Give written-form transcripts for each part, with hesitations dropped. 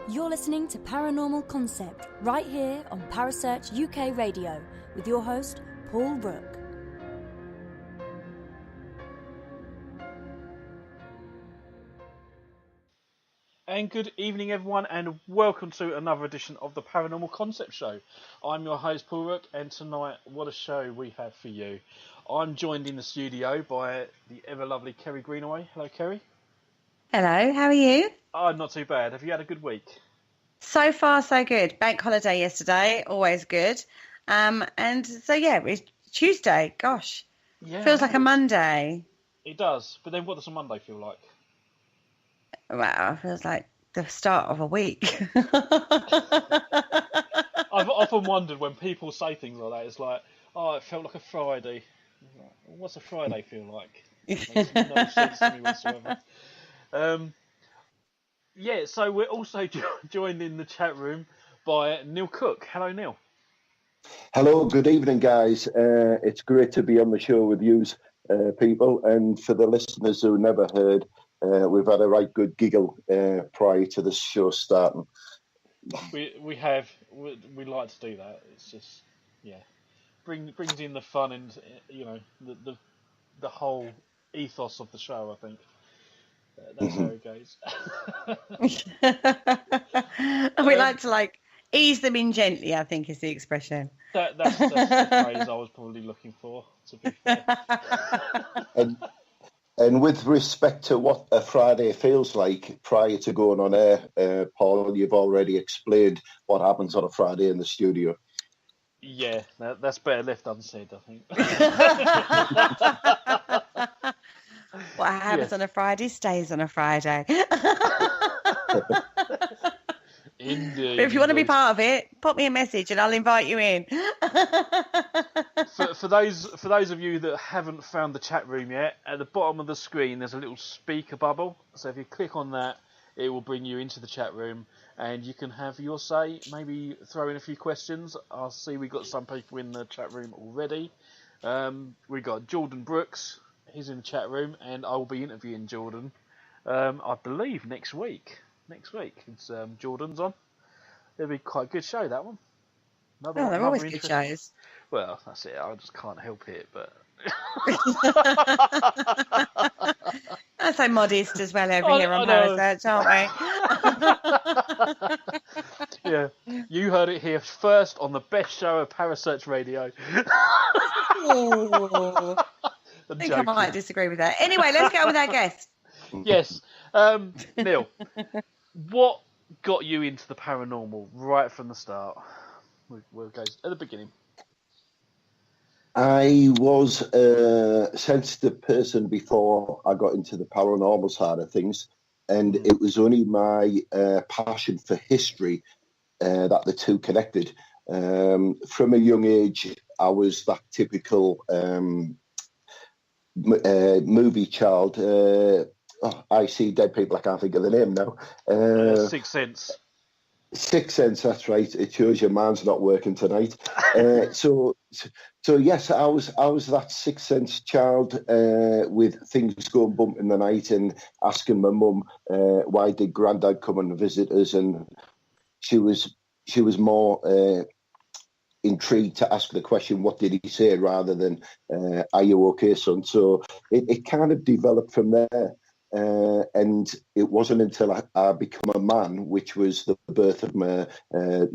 You're listening to Paranormal Concept right here on Parasearch UK Radio with your host, Paul Rook. And good evening, everyone, and welcome to another edition of the Paranormal Concept Show. I'm your host, Paul Rook, and tonight, what a show we have for you. I'm joined in the studio by the ever-lovely Kerry Greenaway. Hello, Kerry. Hello, how are you? Oh, not too bad. Have you had a good week? So far, so good. Bank holiday yesterday, always good. And so, yeah, it's Tuesday. Gosh, Yeah, feels like a Monday. It does, but then what does a Monday feel like? Wow, it feels like the start of a week. I've often wondered when people say things like that, it's like, oh, it felt like a Friday. Like, what's a Friday feel like? It makes no sense to me whatsoever. Yeah, so we're also joined in the chat room by Neil Cook. Hello, Neil. Hello, good evening, guys. It's great to be on the show with you people. And for the listeners who never heard, we've had a right good giggle prior to the show starting. We have. We like to do that. It's just, yeah, brings in the fun and, you know, the whole ethos of the show, I think. That's how it goes. We like to ease them in gently, I think is the expression. That's the phrase I was probably looking for, to be fair. And with respect to what a Friday feels like, prior to going on air, Paul, you've already explained what happens on a Friday in the studio. Yeah, that's better left unsaid, I think. What happens on a Friday stays on a Friday. Indeed. But if you want to be part of it, pop me a message and I'll invite you in. For those of you that haven't found the chat room yet, at the bottom of the screen there's a little speaker bubble. So if you click on that, it will bring you into the chat room, and you can have your say. Maybe throw in a few questions. I see we got some people in the chat room already. We got Jordan Brooks. He's in the chat room, and I will be interviewing Jordan. I believe next week. It's Jordan's on. It'll be quite a good show, that one. They're always good shows. Well, that's it. I just can't help it, but. I'm so modest as well over here on Parasearch, aren't we? Yeah, you heard it here first on the best show of Parasearch Radio. I think I might disagree with that. Anyway, let's go with our guest. Yes. Neil, what got you into the paranormal right from the start? We'll go at the beginning. I was a sensitive person before I got into the paranormal side of things, and it was only my passion for history that the two connected. From a young age, I was that typical movie child. I see dead people. I can't think of the name now. Sixth Sense. Sixth Sense. That's right. It shows your mind's not working tonight. So yes, I was that Sixth Sense child with things going bump in the night and asking my mum why did Grandad come and visit us, and she was more intrigued to ask the question, what did he say, rather than are you okay, son? So it kind of developed from there. And it wasn't until I became a man, which was the birth of my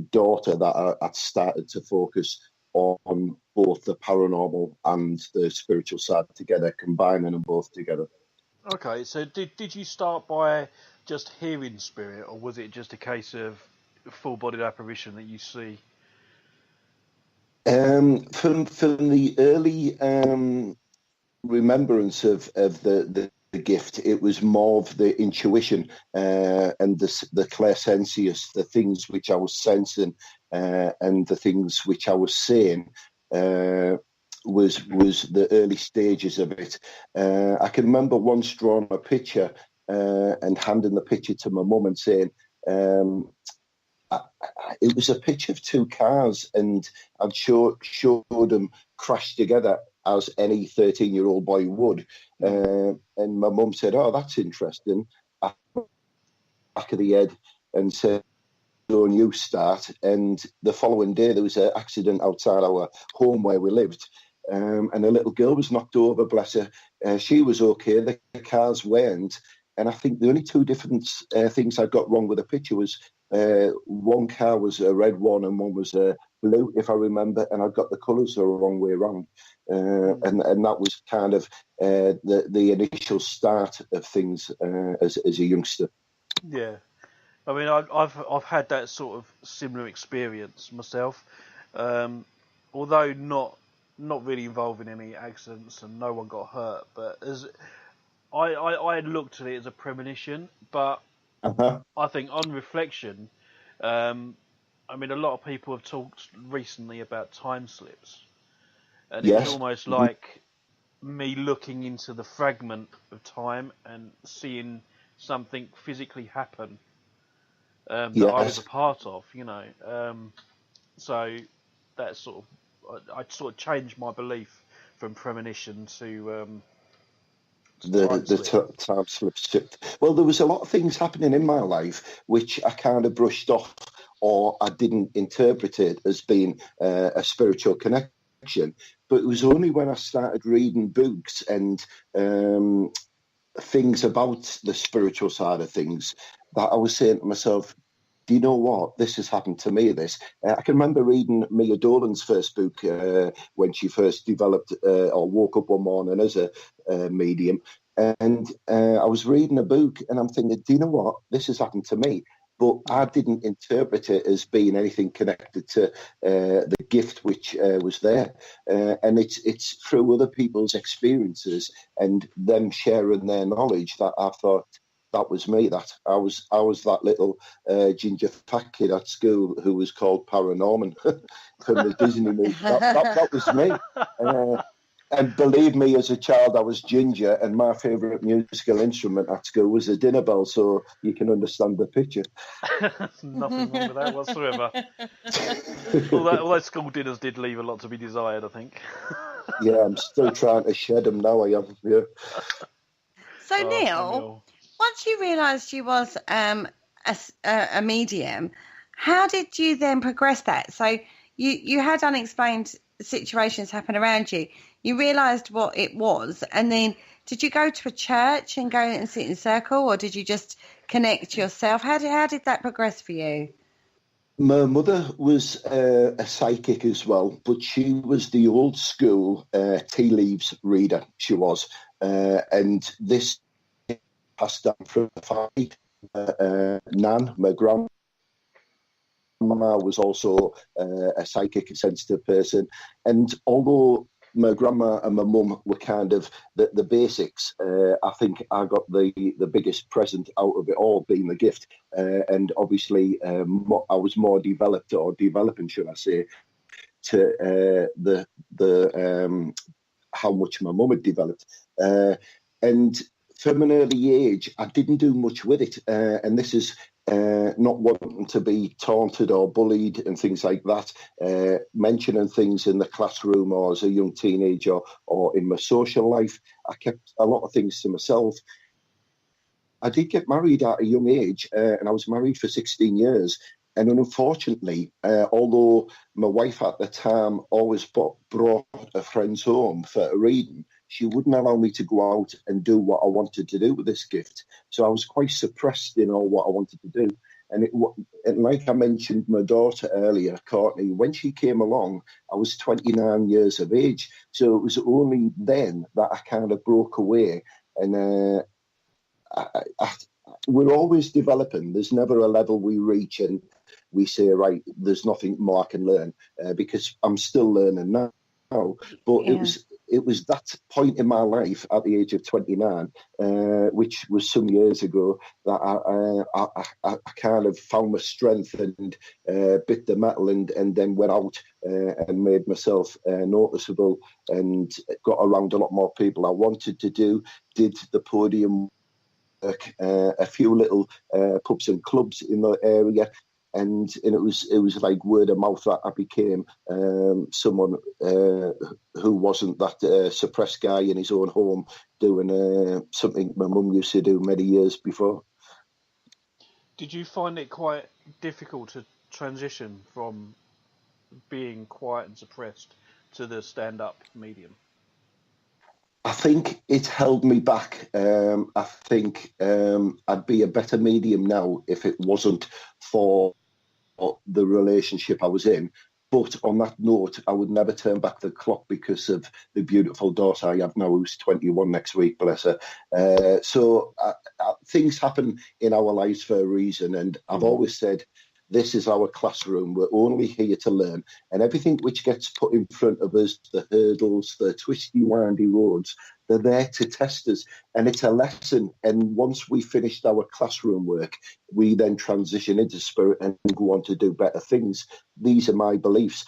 daughter, that I started to focus on both the paranormal and the spiritual side together, combining them both together. Okay, so did you start by just hearing spirit, or was it just a case of full-bodied apparition that you see? From the early remembrance of the gift, it was more of the intuition and the clairsensious, the things which I was sensing and the things which I was seeing was the early stages of it. I can remember once drawing a picture and handing the picture to my mum and saying, it was a picture of two cars, and I'd showed them crashed together as any 13-year-old boy would. And my mum said, "Oh, that's interesting." Back of the head, and said, own use start, and the following day there was an accident outside our home where we lived, and a little girl was knocked over, bless her. She was okay, the cars weren't, and I think the only two different things I got wrong with the picture was one car was a red one and one was a blue, if I remember, and I got the colours the wrong way around. And that was kind of the initial start of things as a youngster. Yeah, I mean, I've had that sort of similar experience myself, although not really involved in any accidents and no one got hurt. But as I had looked at it as a premonition, but I think on reflection, I mean, a lot of people have talked recently about time slips. And yes. It's almost like me looking into the fragment of time and seeing something physically happen that yes. I was a part of, you know. So that I sort of changed my belief from premonition to time slip shift. Well, there was a lot of things happening in my life which I kind of brushed off, or I didn't interpret it as being a spiritual connection. But it was only when I started reading books and things about the spiritual side of things that I was saying to myself, do you know what? This has happened to me, this. I can remember reading Mia Dolan's first book when she first developed or woke up one morning as a medium. And I was reading a book and I'm thinking, do you know what? This has happened to me. But I didn't interpret it as being anything connected to the gift which was there. And it's through other people's experiences and them sharing their knowledge that I thought that was me. That I was that little ginger fat kid at school who was called Paranormal from the Disney movie. That was me. And believe me, as a child, I was ginger, and my favourite musical instrument at school was a dinner bell, so you can understand the picture. Nothing wrong with that whatsoever. Although school dinners did leave a lot to be desired, I think. Yeah, I'm still trying to shed them now, I am. Yeah. So, Neil, once you realised you was a medium, how did you then progress that? So you had unexplained situations happen around you. You realised what it was, and then did you go to a church and go and sit in a circle, or did you just connect yourself? How did that progress for you? My mother was a psychic as well, but she was the old school tea leaves reader, she was. And this passed down from the family. Nan, my grandma, was also a psychic, a sensitive person. And although my grandma and my mum were kind of the basics, I think I got the biggest present out of it all, being the gift. And obviously, I was more developed, or developing, should I say, to the how much my mum had developed. And from an early age, I didn't do much with it. And this is not wanting to be taunted or bullied and things like that, mentioning things in the classroom or as a young teenager or in my social life. I kept a lot of things to myself. I did get married at a young age, and I was married for 16 years. And unfortunately, although my wife at the time always brought her friends home for a reading, she wouldn't allow me to go out and do what I wanted to do with this gift. So I was quite suppressed in all what I wanted to do. And like I mentioned, my daughter earlier, Courtney, when she came along, I was 29 years of age. So it was only then that I kind of broke away. And we're always developing. There's never a level we reach and we say, right, there's nothing more I can learn, because I'm still learning now. But yeah. It was that point in my life at the age of 29, which was some years ago, that I kind of found my strength and bit the metal and then went out and made myself noticeable and got around a lot more people I wanted to do, did the podium work, a few little pubs and clubs in the area. And it was like word of mouth that I became someone who wasn't that suppressed guy in his own home doing something my mum used to do many years before. Did you find it quite difficult to transition from being quiet and suppressed to the stand-up medium? I think it held me back. I think I'd be a better medium now if it wasn't for the relationship I was in. But on that note, I would never turn back the clock because of the beautiful daughter I have now, who's 21 next week, bless her. So things happen in our lives for a reason. And I've always said, this is our classroom. We're only here to learn. And everything which gets put in front of us, the hurdles, the twisty, windy roads, they're there to test us. And it's a lesson. And once we finished our classroom work, we then transition into spirit and go on to do better things. These are my beliefs.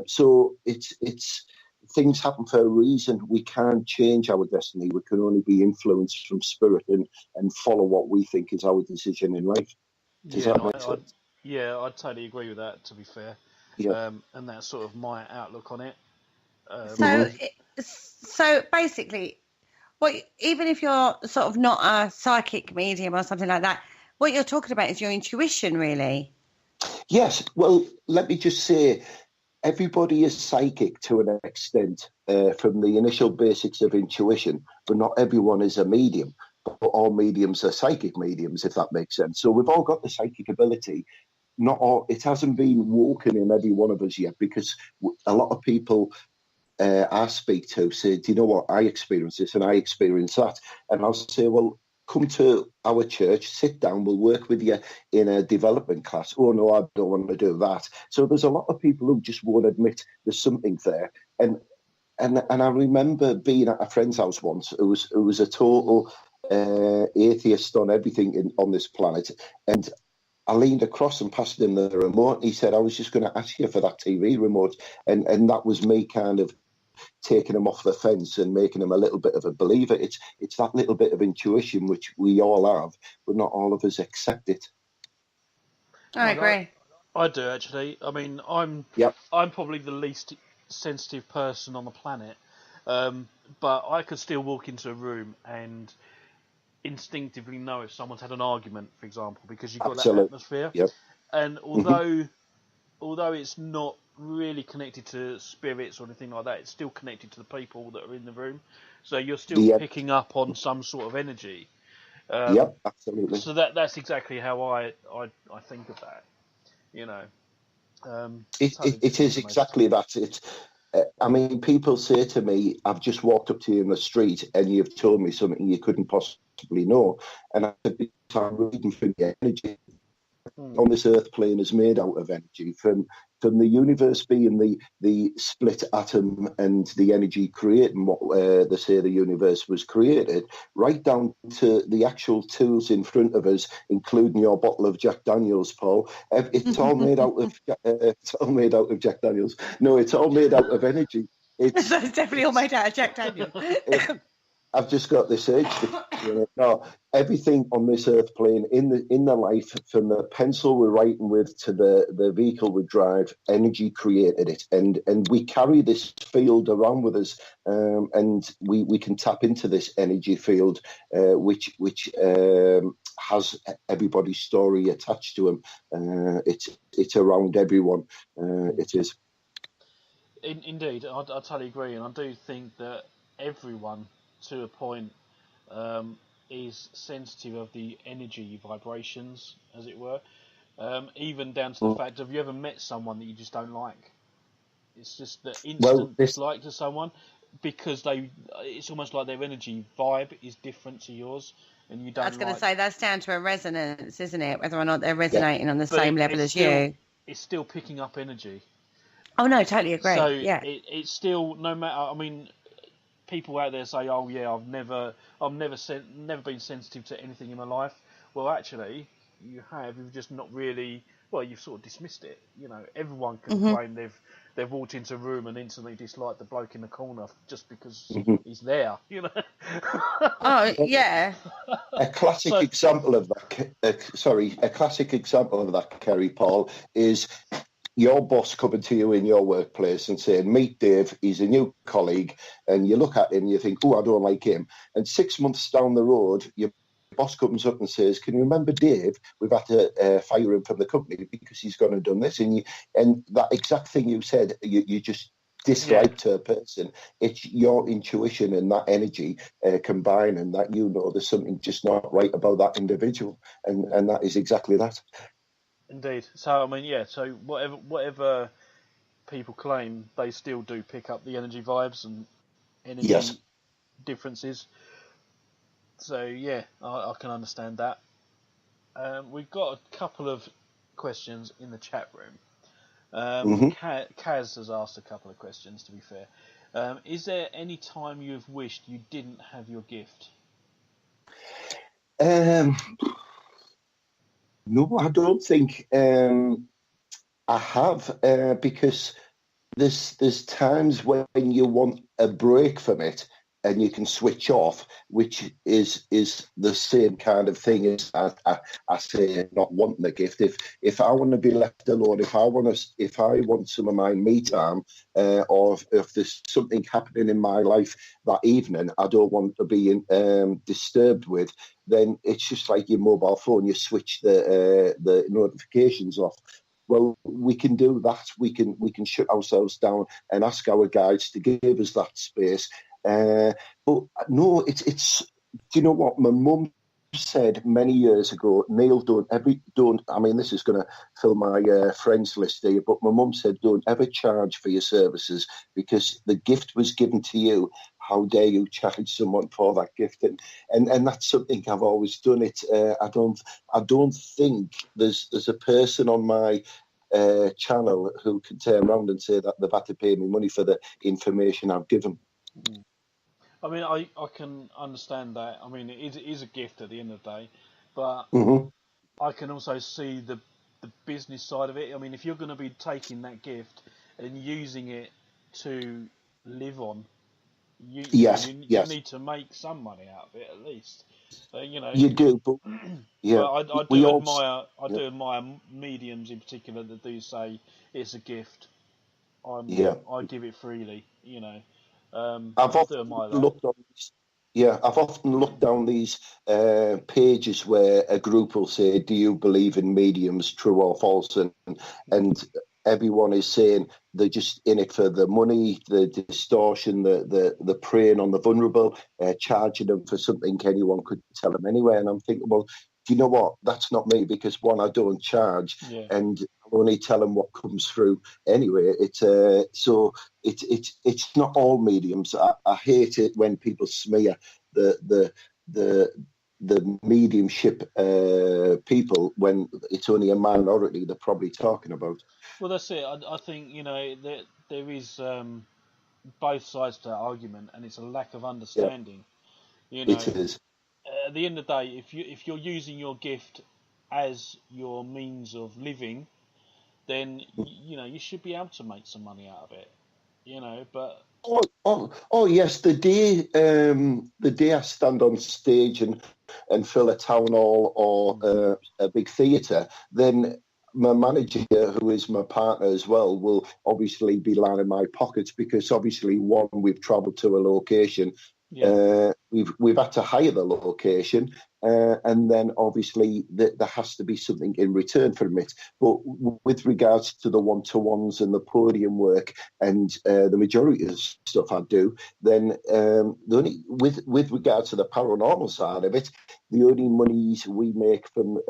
So it's things happen for a reason. We can't change our destiny. We can only be influenced from spirit and follow what we think is our decision in life. Does that make sense? Yeah, I totally agree with that, to be fair. Yeah. And that's sort of my outlook on it. So basically, even if you're sort of not a psychic medium or something like that, what you're talking about is your intuition, really. Yes. Well, let me just say, everybody is psychic to an extent from the initial basics of intuition, but not everyone is a medium. But all mediums are psychic mediums, if that makes sense. So we've all got the psychic ability. Not all, it hasn't been woken in every one of us yet, because a lot of people I speak to say, do you know what, I experience this and I experience that. And I'll say, well, come to our church, sit down, we'll work with you in a development class. Oh, no, I don't want to do that. So there's a lot of people who just won't admit there's something there. And I remember being at a friend's house once who was a total atheist on everything on this planet. And I leaned across and passed him the remote. He said, I was just going to ask you for that TV remote. And that was me kind of taking him off the fence and making him a little bit of a believer. It's that little bit of intuition which we all have, but not all of us accept it. I agree. I do, actually. I mean, I'm probably the least sensitive person on the planet, but I could still walk into a room and instinctively know if someone's had an argument, for example, because you've got that atmosphere. Yep. And although it's not really connected to spirits or anything like that, it's still connected to the people that are in the room. So you're still picking up on some sort of energy. Yep, absolutely. So that's exactly how I think of that. You know, it is exactly that. It's. I mean, people say to me, I've just walked up to you in the street and you've told me something you couldn't possibly know. And I said, I'm reading from the energy on this earth plane is made out of energy, from the universe being the split atom and the energy creating what they say the universe was created, right down to the actual tools in front of us, including your bottle of Jack Daniels, Paul. It's all made out of Jack Daniels. No, it's all made out of energy. It's definitely all made out of Jack Daniels. I've just got this urge to, no, everything on this earth plane, in the life, from the pencil we're writing with to the vehicle we drive, energy created it, and we carry this field around with us, and we can tap into this energy field, which has everybody's story attached to them. It's around everyone. It is. Indeed, I totally agree, and I do think that everyone, to a point, is sensitive of the energy vibrations, as it were. Even down to the fact, have you ever met someone that you just don't like? It's just the instant dislike to someone, because it's almost like their energy vibe is different to yours, and you don't. I was going to say that's down to a resonance, isn't it? Whether or not they're resonating on the same level as you. It's still picking up energy. Oh no, totally agree. So yeah, it's still, no matter. I mean, people out there say, "Oh yeah, I've never been sensitive to anything in my life." Well, actually, you have. You've just not really. Well, you've sort of dismissed it. You know, everyone can claim they've walked into a room and instantly disliked the bloke in the corner just because he's there. You know. Oh yeah. A classic example of that, Kerry, Paul, is your boss coming to you in your workplace and saying, meet Dave, he's a new colleague, and you look at him and you think, oh, I don't like him. And 6 months down the road, your boss comes up and says, "Can you remember Dave? We've had to fire him from the company because he's gone and done this." And that exact thing you said, you just disliked her person. It's your intuition and that energy combining that there's something just not right about that individual, and that is exactly that. Indeed. So I mean, so whatever people claim, they still do pick up the energy vibes and energy differences. So I can understand that. We've got a couple of questions in the chat room. Kaz has asked a couple of questions, to be fair. Is there any time you have wished you didn't have your gift? No, I don't think I have, because there's times when you want a break from it and you can switch off, which is the same kind of thing as I say not wanting a gift. If I want to be left alone, if I want some of my me time, or if there's something happening in my life that evening I don't want to be disturbed with, then it's just like your mobile phone. You switch the notifications off. Well, we can do that. We can shut ourselves down and ask our guides to give us that space. But no, it's. Do you know what my mum said many years ago? Neil, don't. I mean, this is going to fill my friends list here. But my mum said, don't ever charge for your services, because the gift was given to you. How dare you charge someone for that gift? And that's something I've always done. I don't think there's a person on my channel who can turn around and say that they've had to pay me money for the information I've given. I mean, I can understand that. I mean, it is a gift at the end of the day, but I can also see the business side of it. I mean, if you're going to be taking that gift and using it to live on, you need to make some money out of it at least. You do, but but I do admire mediums in particular that do say it's a gift. I give it freely. I've often looked down these pages where a group will say, "Do you believe in mediums, true or false?" And everyone is saying they're just in it for the money, the distortion, the preying on the vulnerable, charging them for something anyone could tell them anyway. And I'm thinking, well, do you know what? That's not me, because one, I don't charge, and I only tell them what comes through anyway. It's not all mediums. I hate it when people smear the mediumship people when it's only a minority they're probably talking about. Well, that's it. I think there is both sides to that argument, and it's a lack of understanding. It is. At the end of the day, if you're using your gift as your means of living, then you should be able to make some money out of it. But oh yes, the day I stand on stage and fill a town hall or a big theatre, then my manager, who is my partner as well, will obviously be lining my pockets, because obviously, one, we've travelled to a location. We've had to hire the location, and then obviously there has to be something in return from it. But with regards to the one-to-ones and the podium work and the majority of the stuff I do, then with regards to the paranormal side of it, the only monies we make from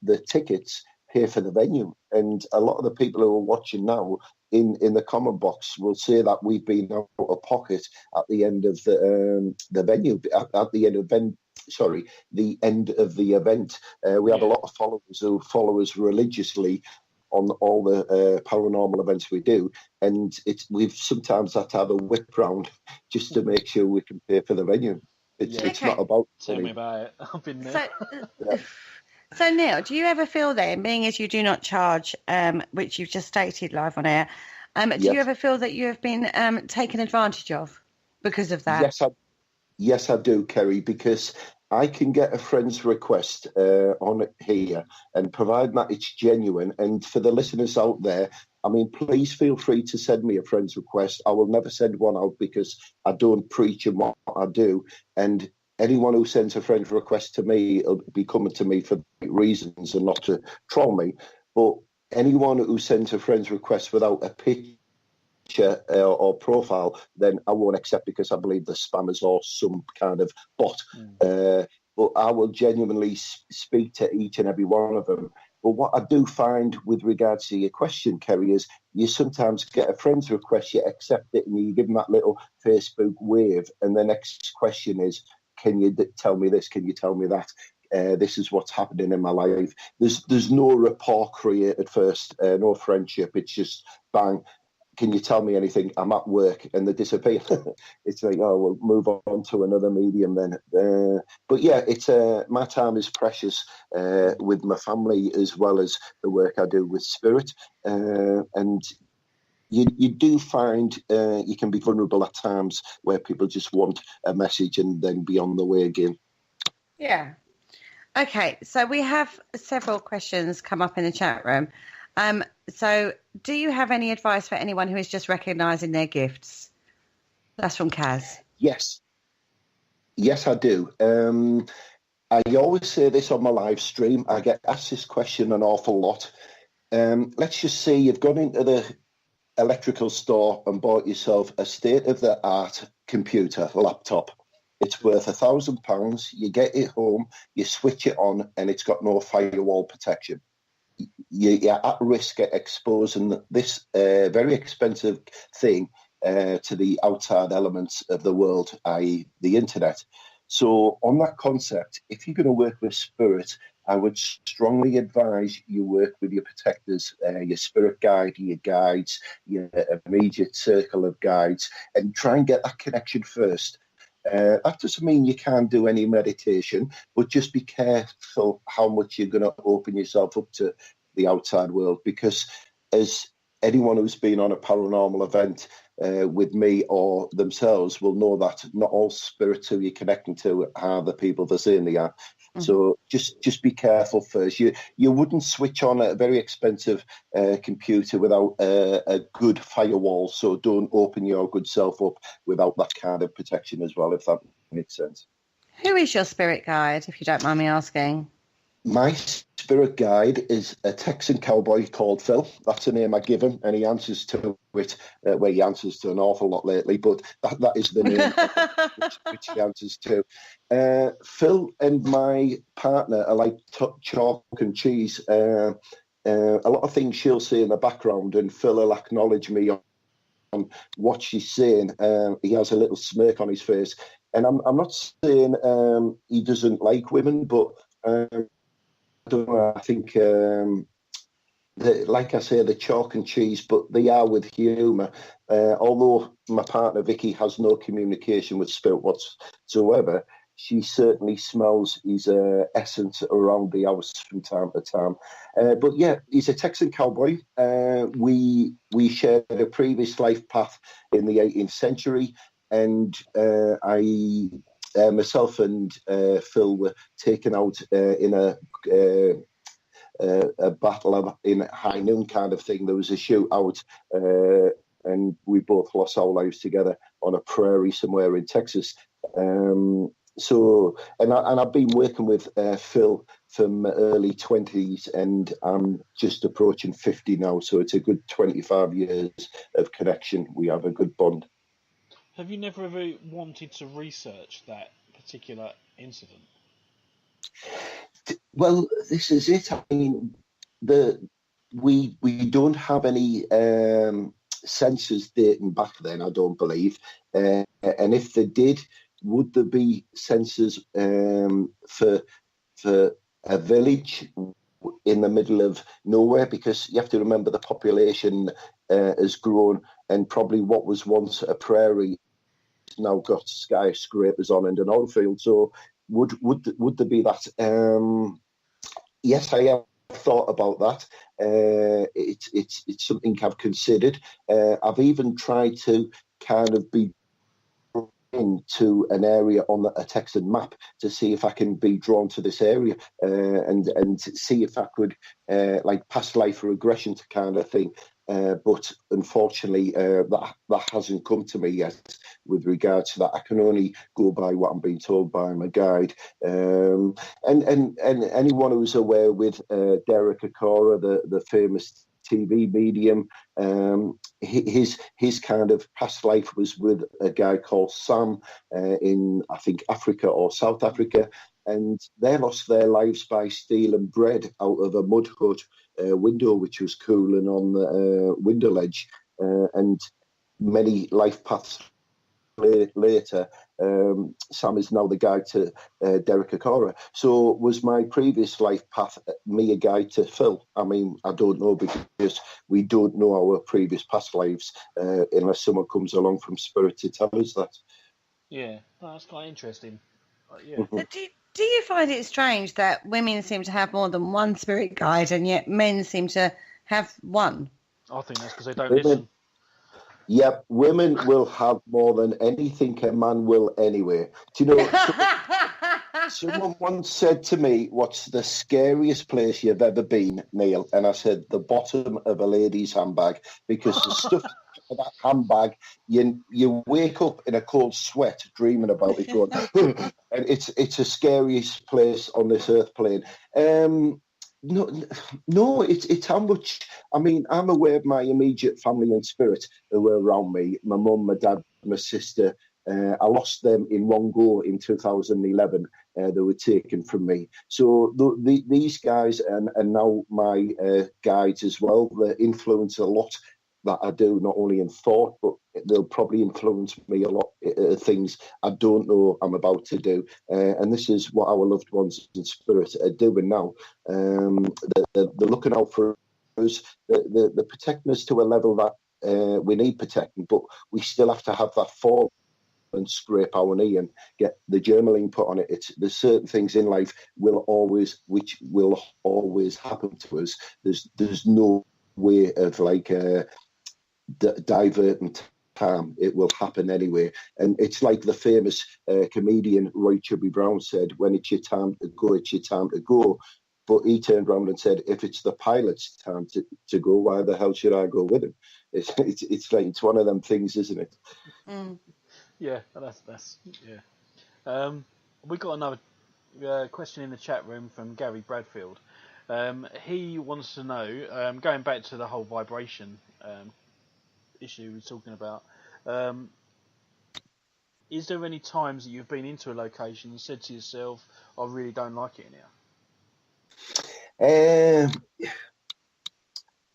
the tickets pay for the venue. And a lot of the people who are watching now in the comment box will say that we've been out of pocket at the end of the venue, at the end of the end of the event. We have a lot of followers who follow us religiously on all the paranormal events we do, and we've sometimes had to have a whip round just to make sure we can pay for the venue. It's not about tell me about it. I've been there. So Neil, do you ever feel then, being as you do not charge, which you've just stated live on air, do you ever feel that you have been taken advantage of because of that? Yes, I do, Kerry, because I can get a friend's request on here, and provide that it's genuine. And for the listeners out there, I mean, please feel free to send me a friend's request. I will never send one out, because I don't preach in what I do. And anyone who sends a friend request to me will be coming to me for reasons and not to troll me. But anyone who sends a friend's request without a picture or profile, then I won't accept, because I believe the spammers or some kind of bot. But I will genuinely speak to each and every one of them. But what I do find with regards to your question, Kerry, is you sometimes get a friend's request, you accept it, and you give them that little Facebook wave, and the next question is, can you tell me this? Can you tell me that? This is what's happening in my life. There's no rapport created first, no friendship. It's just bang. Can you tell me anything? I'm at work, and they disappear. It's like, oh, we'll move on to another medium then. But yeah, it's my time is precious with my family as well as the work I do with spirit. And you do find you can be vulnerable at times where people just want a message and then be on the way again. Yeah. Okay, so we have several questions come up in the chat room. So do you have any advice for anyone who is just recognising their gifts? That's from Kaz. Yes, I do. I always say this on my live stream. I get asked this question an awful lot. Let's just say you've gone into the electrical store and bought yourself a state-of-the-art computer, laptop. It's worth £1,000. You get it home, you switch it on, and it's got no firewall protection. You're at risk of exposing this very expensive thing to the outside elements of the world, i.e. the internet. So on that concept, if you're going to work with spirit, I would strongly advise you work with your protectors, your spirit guide, your guides, your immediate circle of guides, and try and get that connection first. That doesn't mean you can't do any meditation, but just be careful how much you're going to open yourself up to the outside world, because as anyone who's been on a paranormal event with me or themselves will know that not all spirits who you're connecting to are the people they're saying they are. Mm-hmm. So just be careful first. You wouldn't switch on a very expensive computer without a good firewall, so don't open your good self up without that kind of protection as well, if that makes sense. Who is your spirit guide, if you don't mind me asking? My spirit guide is a Texan cowboy called Phil. That's the name I give him, and he answers to it. Well, he answers to an awful lot lately, but that is the name which he answers to. Phil and my partner are like chalk and cheese. A lot of things she'll say in the background, and Phil will acknowledge me on what she's saying. He has a little smirk on his face, and I'm not saying he doesn't like women, but I don't know, I think, like I say, the chalk and cheese, but they are with humour. Although my partner Vicky has no communication with spirit whatsoever, she certainly smells his essence around the house from time to time. But yeah, he's a Texan cowboy. We shared a previous life path in the 18th century, and myself and Phil were taken out in a battle in high noon kind of thing. There was a shootout, and we both lost our lives together on a prairie somewhere in Texas. So I've been working with Phil from my early 20s, and I'm just approaching 50 now. So it's a good 25 years of connection. We have a good bond. Have you never ever wanted to research that particular incident? Well, this is it. I mean, we don't have any sensors dating back then, I don't believe. And if they did, would there be sensors for a village in the middle of nowhere? Because you have to remember the population has grown, and probably what was once a prairie now got skyscrapers on and an oil field. So would there be that? Yes, I have thought about that. It's something I've considered. I've even tried to kind of be into an area on a Texan map to see if I can be drawn to this area and see if I could like past life regression kind of thing. but unfortunately that hasn't come to me yet with regard to that. I can only go by what I'm being told by my guide. And anyone who's aware with Derek Akora, the famous TV medium, his kind of past life was with a guy called Sam in, I think, Africa or South Africa, and they lost their lives by stealing bread out of a mud hut window which was cooling on the window ledge, and many life paths later, Sam is now the guide to Derek Akora. So was my previous life path me a guide to Phil? I mean, I don't know, because we don't know our previous past lives unless someone comes along from spirit to tell us that. Yeah, that's quite interesting. Yeah. Mm-hmm. Do you find it strange that women seem to have more than one spirit guide and yet men seem to have one? I think that's because they don't listen. Yep, women will have more than anything a man will anyway. Do you know, someone once said to me, what's the scariest place you've ever been, Neil? And I said, the bottom of a lady's handbag, because the stuff in that handbag, you wake up in a cold sweat dreaming about it going, and it's the scariest place on this earth plane. No, it's how much. I mean, I'm aware of my immediate family and spirit who were around me. My mum, my dad, my sister. I lost them in one go in 2011. They were taken from me. So these guys and now my guides as well, they influence a lot that I do, not only in thought, but they'll probably influence me a lot, things I don't know I'm about to do. And this is what our loved ones in spirit are doing now. They're looking out for us. They're protecting us to a level that we need protecting, but we still have to have that fall and scrape our knee and get the journaling put on it. There's certain things in life which will always happen to us. There's no way of like diverting time. It will happen anyway. And it's like the famous comedian Roy Chubby Brown said, when it's your time to go, it's your time to go. But he turned around and said, if it's the pilot's time to go, why the hell should I go with him? It's like, it's one of them things, isn't it? Mm. Yeah, that's yeah. We got another question in the chat room from Gary Bradfield. He wants to know, going back to the whole vibration issue we're talking about, is there any times that you've been into a location and said to yourself, I really don't like it in here?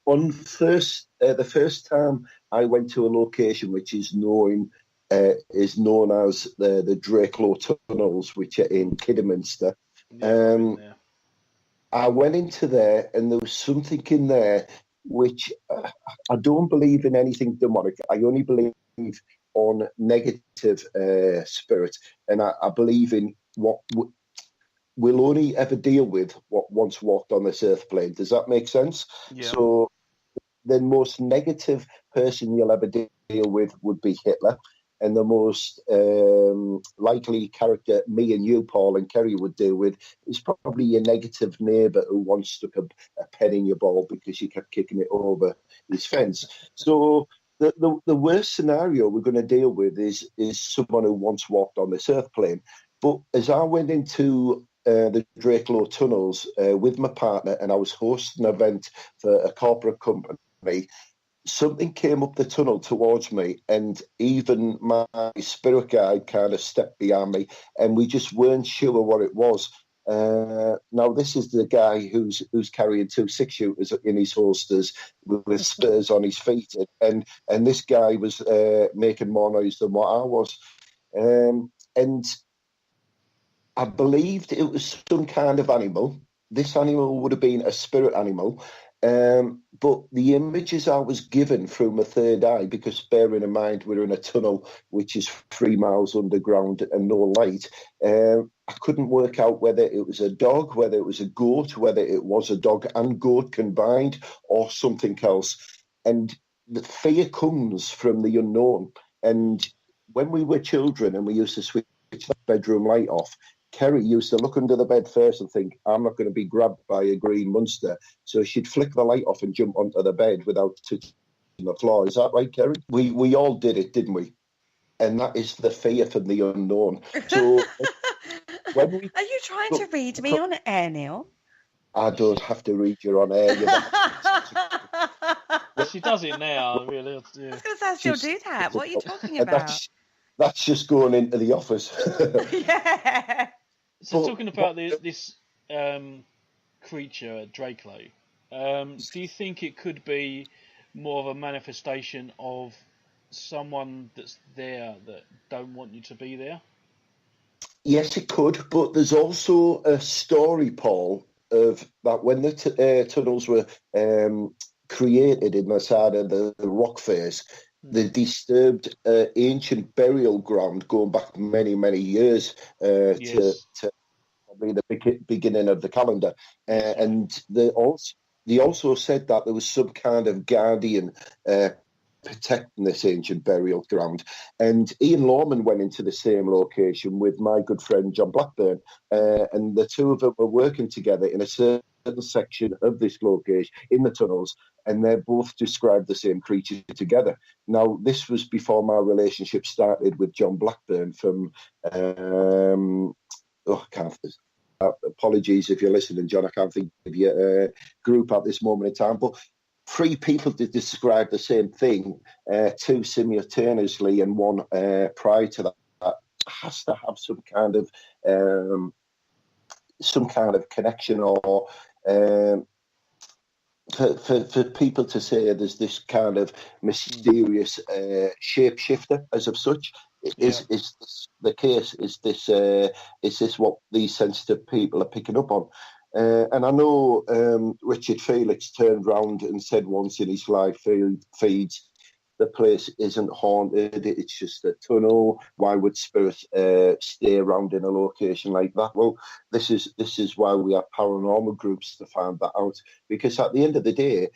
The first time I went to a location which is known as the Drakelow Tunnels, which are in Kidderminster. I went into there and there was something in there which I don't believe in anything demonic. I only believe on negative spirit, and I believe in what we'll only ever deal with what once walked on this earth plane. Does that make sense? Yeah. So the most negative person you'll ever deal with would be Hitler, and the most likely character me and you, Paul and Kerry, would deal with is probably your negative neighbour who once stuck a pen in your ball because you kept kicking it over his fence. So the worst scenario we're going to deal with is someone who once walked on this earth plane. But as I went into the Drakelow Tunnels with my partner, and I was hosting an event for a corporate company, something came up the tunnel towards me, and even my spirit guide kind of stepped behind me, and we just weren't sure what it was. Now, this is the guy who's carrying 2 6-shooters in his holsters with spurs on his feet, and this guy was making more noise than what I was. And I believed it was some kind of animal. This animal would have been a spirit animal. But the images I was given through my third eye, because bearing in mind we're in a tunnel which is 3 miles underground and no light, I couldn't work out whether it was a dog, whether it was a goat, whether it was a dog and goat combined, or something else. And the fear comes from the unknown. And when we were children and we used to switch the bedroom light off, Kerry used to look under the bed first and think, I'm not going to be grabbed by a green monster. So she'd flick the light off and jump onto the bed without touching the floor. Is that right, Kerry? We all did it, didn't we? And that is the fear from the unknown. So when we are you trying to read me on air, Neil? I don't have to read you on air. She does it now, really. Yeah. I was going to say, I still do that. What are you talking about? That's just going into the office. Yeah. So talking about this creature, Draco, do you think it could be more of a manifestation of someone that's there that don't want you to be there? Yes, it could, but there's also a story, Paul, of that when the tunnels were created in the side of the rock face, they disturbed ancient burial ground going back many, many years to probably the beginning of the calendar. And they also said that there was some kind of guardian protecting this ancient burial ground. And Ian Lawman went into the same location with my good friend John Blackburn, and the two of them were working together in a certain section of this location in the tunnels, and they both described the same creature together. Now, this was before my relationship started with John Blackburn from apologies if you're listening, John, I can't think of your group at this moment in time, but 3 people did describe the same thing, 2 simultaneously and 1 prior to that. That has to have some kind of connection, or for people to say there's this kind of mysterious shapeshifter as of such. Is this the case? Is this what these sensitive people are picking up on? And I know Richard Felix turned round and said once in his live feeds, the place isn't haunted, it's just a tunnel. Why would spirits stay around in a location like that? Well, this is why we have paranormal groups to find that out, because at the end of the day,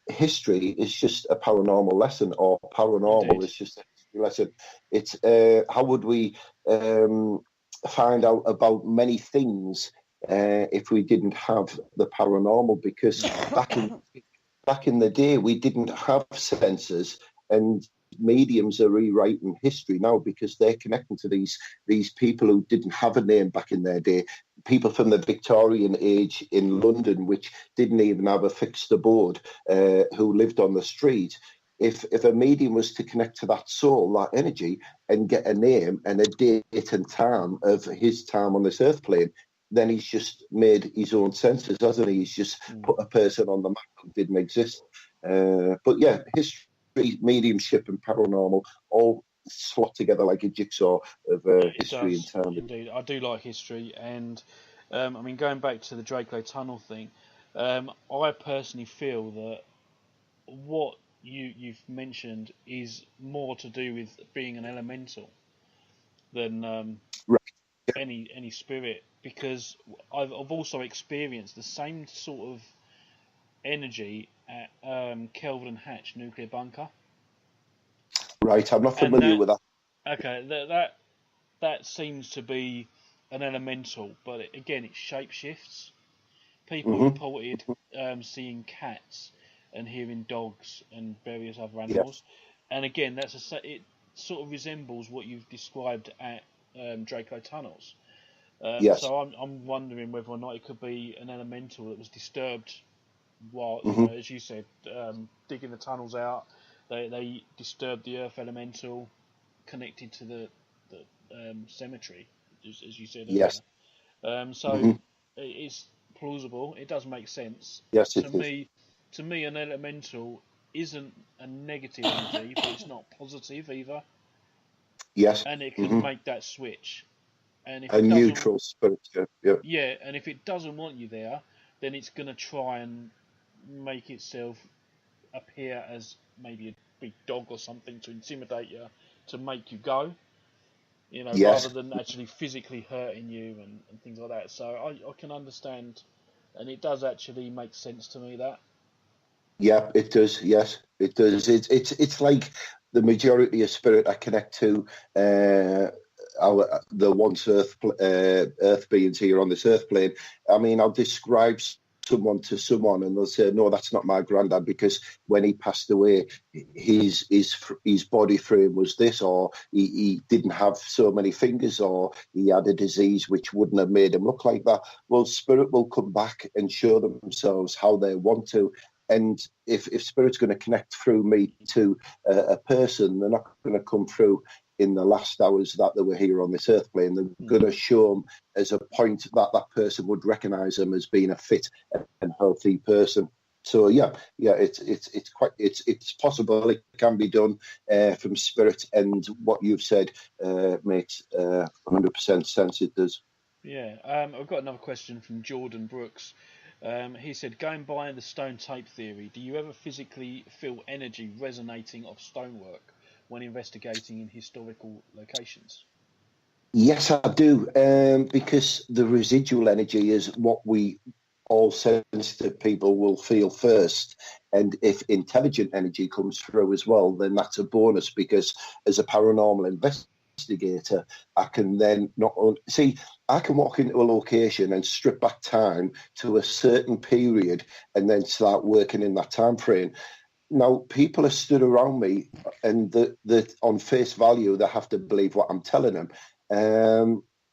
history is just a paranormal lesson, or paranormal Indeed. Is just a history lesson. It's how would we find out about many things if we didn't have the paranormal? Because back in the day, we didn't have sensors, and mediums are rewriting history now because they're connecting to these people who didn't have a name back in their day. People from the Victorian age in London, which didn't even have a fixed abode, who lived on the street. If a medium was to connect to that soul, that energy, and get a name and a date and time of his time on this earth plane, then he's just made his own senses, hasn't he? He's just put a person on the map who didn't exist. But yeah, history, mediumship and paranormal all slot together like a jigsaw of history and time. Indeed, I do like history, and I mean, going back to the Draco Tunnel thing, I personally feel that what you've mentioned is more to do with being an elemental than any spirit, because I've also experienced the same sort of energy at Kelvin and Hatch nuclear bunker. Right, I'm not familiar with that. Okay, that seems to be an elemental, but again, it shapeshifts. People reported seeing cats and hearing dogs and various other animals, and again, it sort of resembles what you've described at Draco Tunnels. So I'm wondering whether or not it could be an elemental that was disturbed while, as you said, digging the tunnels out. They disturbed the earth elemental connected to the cemetery, as you said earlier. Yes. So it's plausible. It does make sense. Yes, To me, an elemental isn't a negative energy, but it's not positive either. Yes. And it can make that switch. And if a neutral spirit. Yeah, and if it doesn't want you there, then it's going to try and make itself appear as maybe a big dog or something to intimidate you, to make you go, rather than actually physically hurting you and things like that. So I can understand, and it does actually make sense to me that. Yeah, it does. Yes, it does. It's like the majority of spirit I connect to the once earth beings here on this earth plane. I mean, I'll describe someone to someone, and they'll say, no, that's not my granddad, because when he passed away, his body frame was this, or he didn't have so many fingers, or he had a disease which wouldn't have made him look like that. Well, spirit will come back and show themselves how they want to. And if spirit's going to connect through me to a person, they're not going to come through in the last hours that they were here on this earth plane. They're going to show them as a point that that person would recognise them as being a fit and healthy person. So it's possible. It can be done from spirit, and what you've said makes 100% sense. It does. Yeah, I've got another question from Jordan Brooks. He said, going by the stone tape theory, do you ever physically feel energy resonating off stonework when investigating in historical locations? Yes, I do, because the residual energy is what we all sensitive people will feel first. And if intelligent energy comes through as well, then that's a bonus, because as a paranormal investigator, I can then I can walk into a location and strip back time to a certain period and then start working in that time frame. Now, people are stood around me, and that on face value, they have to believe what I'm telling them.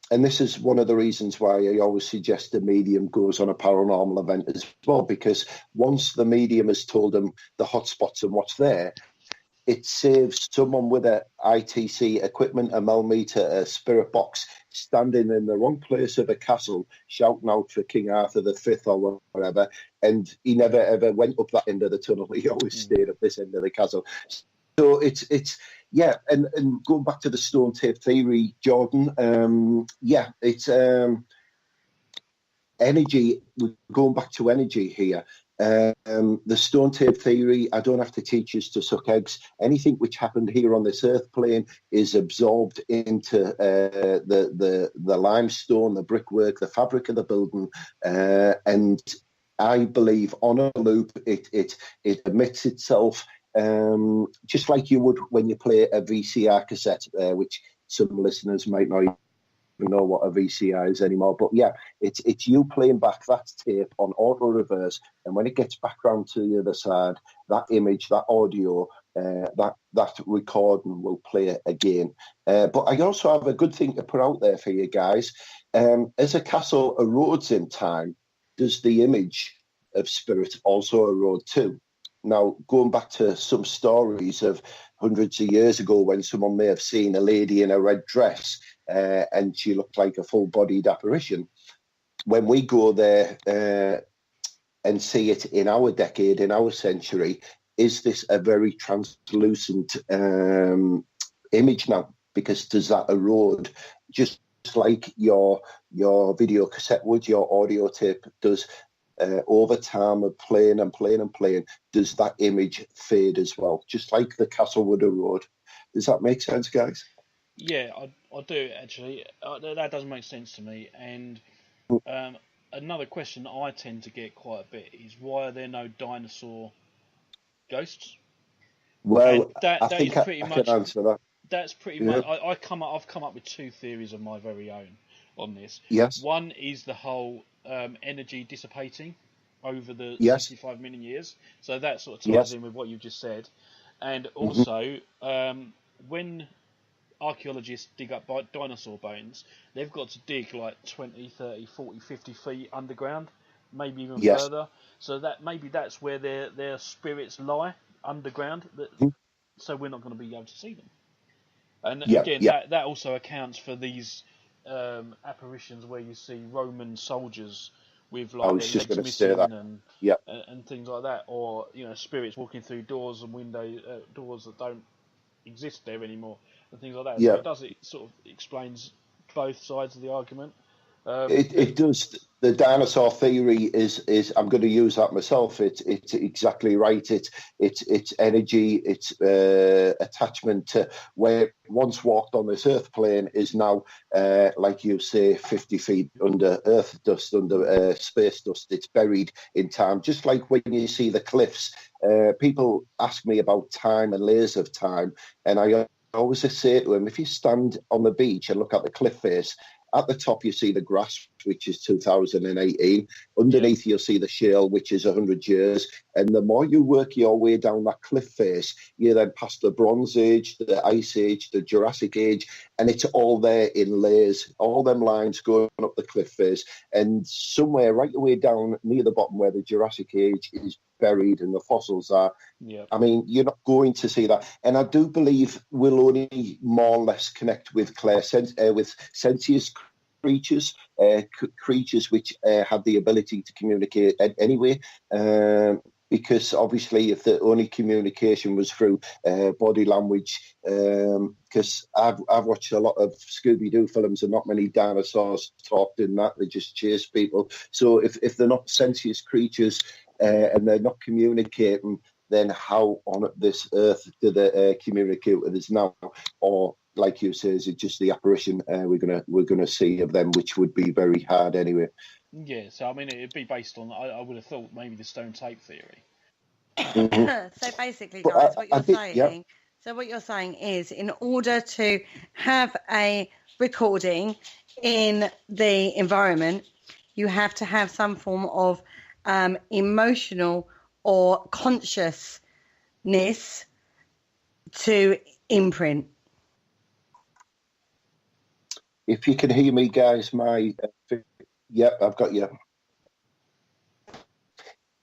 And this is one of the reasons why I always suggest a medium goes on a paranormal event as well, because once the medium has told them the hotspots and what's there, it saves someone with a ITC equipment, a millimeter, a spirit box, standing in the wrong place of a castle, shouting out for King Arthur V or whatever. And he never ever went up that end of the tunnel. He always stayed at this end of the castle. So it's and going back to the stone tape theory, Jordan, it's energy. We're going back to energy here. The stone tape theory, I don't have to teach us to suck eggs. Anything which happened here on this earth plane is absorbed into the limestone, the brickwork, the fabric of the building, and I believe on a loop it emits itself, just like you would when you play a VCR cassette, which some listeners might not even know what a VCR is anymore. But yeah, it's you playing back that tape on auto reverse, and when it gets back round to the other side, that image, that audio, that recording will play again. But I also have a good thing to put out there for you guys. As a castle erodes in time, does the image of spirit also erode too? Now, going back to some stories of hundreds of years ago, when someone may have seen a lady in a red dress and she looked like a full-bodied apparition, when we go there and see it in our decade, in our century, is this a very translucent image now? Because does that erode just like your video cassette would, your audio tape does? Over time of playing and playing and playing, does that image fade as well, just like the Castlewood Road? Does that make sense, guys? Yeah, I do actually. That does make sense to me. And another question I tend to get quite a bit is, why are there no dinosaur ghosts? Well, I think I can answer that. That's pretty much. I've come up with two theories of my very own on this. Yes. One is the whole energy dissipating over the 65 million years. So that sort of ties in with what you've just said. And also, when archaeologists dig up dinosaur bones, they've got to dig like 20, 30, 40, 50 feet underground, maybe even further. So that maybe that's where their spirits lie, underground. So we're not going to be able to see them. And again, that also accounts for these apparitions where you see Roman soldiers with like their legs missing and things like that, or spirits walking through doors and doors that don't exist there anymore and things like that. So it sort of explains both sides of the argument. It does. The dinosaur theory is I'm going to use that myself. It's exactly right. It's energy. It's attachment to where it once walked on this earth plane is now, like you say, 50 feet under earth dust, under space dust. It's buried in time. Just like when you see the cliffs, people ask me about time and layers of time, and I always say to them, if you stand on the beach and look at the cliff face, at the top you see the grass, which is 2018. Underneath you'll see the shale, which is 100 years. And the more you work your way down that cliff face, you then pass the Bronze Age, the Ice Age, the Jurassic Age, and it's all there in layers, all them lines going up the cliff face. And somewhere right away down near the bottom where the Jurassic Age is buried and the fossils are, I mean, you're not going to see that. And I do believe we'll only more or less connect with with sentient creatures, creatures which have the ability to communicate anyway. Because obviously if the only communication was through body language, because I've watched a lot of Scooby-Doo films and not many dinosaurs talked in that, they just chase people. So if they're not sentient creatures and they're not communicating, then how on this earth do they communicate with us now? Or like you say, is it just the apparition we're gonna see of them, which would be very hard anyway? Yeah, so I mean, it'd be based on, I would have thought maybe the stone tape theory. Mm-hmm. So basically, guys, what you're saying is, in order to have a recording in the environment, you have to have some form of emotional or consciousness to imprint. If you can hear me, guys, yep, I've got you.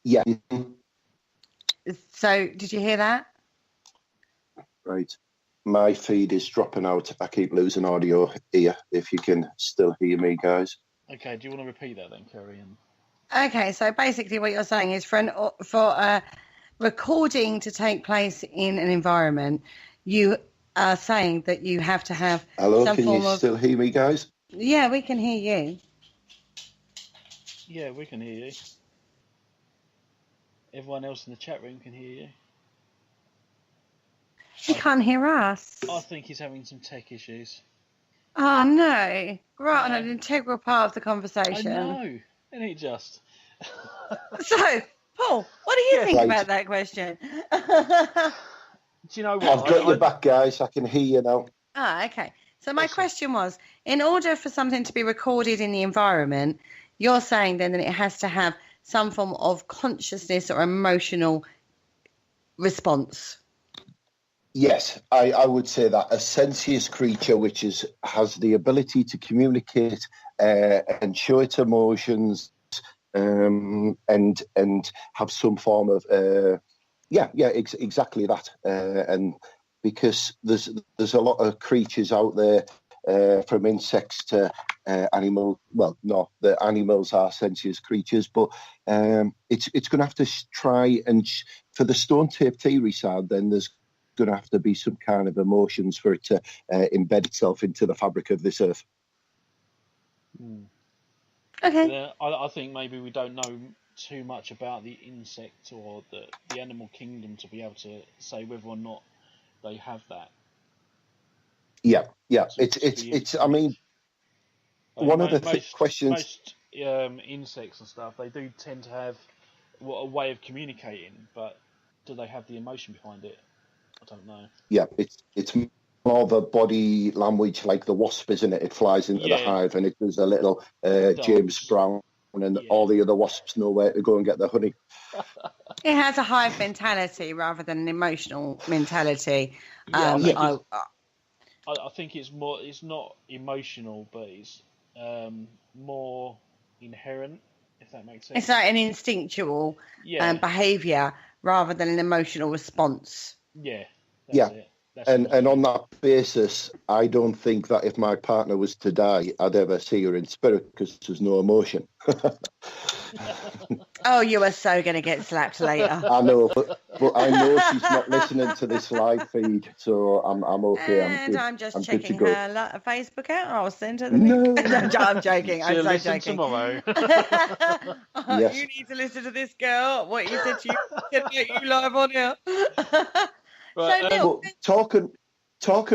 Yeah. So, did you hear that? Right. My feed is dropping out. I keep losing audio here. If you can still hear me, guys. Okay, do you want to repeat that then, Kerry? Okay, so basically what you're saying is for a recording to take place in an environment, you are saying that you have to have Hello, some can form you of... still hear me, guys? Yeah, we can hear you. Yeah, we can hear you. Everyone else in the chat room can hear you. He can't hear us. I think he's having some tech issues. Oh, no. Right on an integral part of the conversation. I know. Isn't it just? So, Paul, what do you think about that question? Do you know what? I've got you back, guys. I can hear you now. Ah, okay. So my question was, in order for something to be recorded in the environment, you're saying then that it has to have some form of consciousness or emotional response. Yes, I would say that a sentient creature which has the ability to communicate and show its emotions and have some form of exactly that. And because there's a lot of creatures out there, from insects to animal. Well, no, the animals are sentient creatures, but it's going to have to try and for the stone tape theory side, then there's going to have to be some kind of emotions for it to embed itself into the fabric of this earth. Okay. I think maybe we don't know too much about the insect or the animal kingdom to be able to say whether or not they have that. Yeah. It's. I mean, one of the questions. Most insects and stuff, they do tend to have a way of communicating, but do they have the emotion behind it? I don't know. Yeah, it's more of a body language, like the wasp, isn't it? It flies into the hive and it does a little James Brown, and all the other wasps know where to go and get the honey. It has a hive mentality rather than an emotional mentality. I think it's more. It's not emotional, but it's more inherent, if that makes sense. It's like an instinctual behaviour rather than an emotional response. Yeah. That's it. And on that basis, I don't think that if my partner was to die, I'd ever see her in spirit because there's no emotion. Oh, you are so going to get slapped later. I know, but I know she's not listening to this live feed, so I'm okay. And I'm just checking her Facebook out. I'll send her the link. No, I'm joking. I'm so joking. Tomorrow. Yes. You need to listen to this girl. What you said to you, get you live on here. Right, so, Neil, talking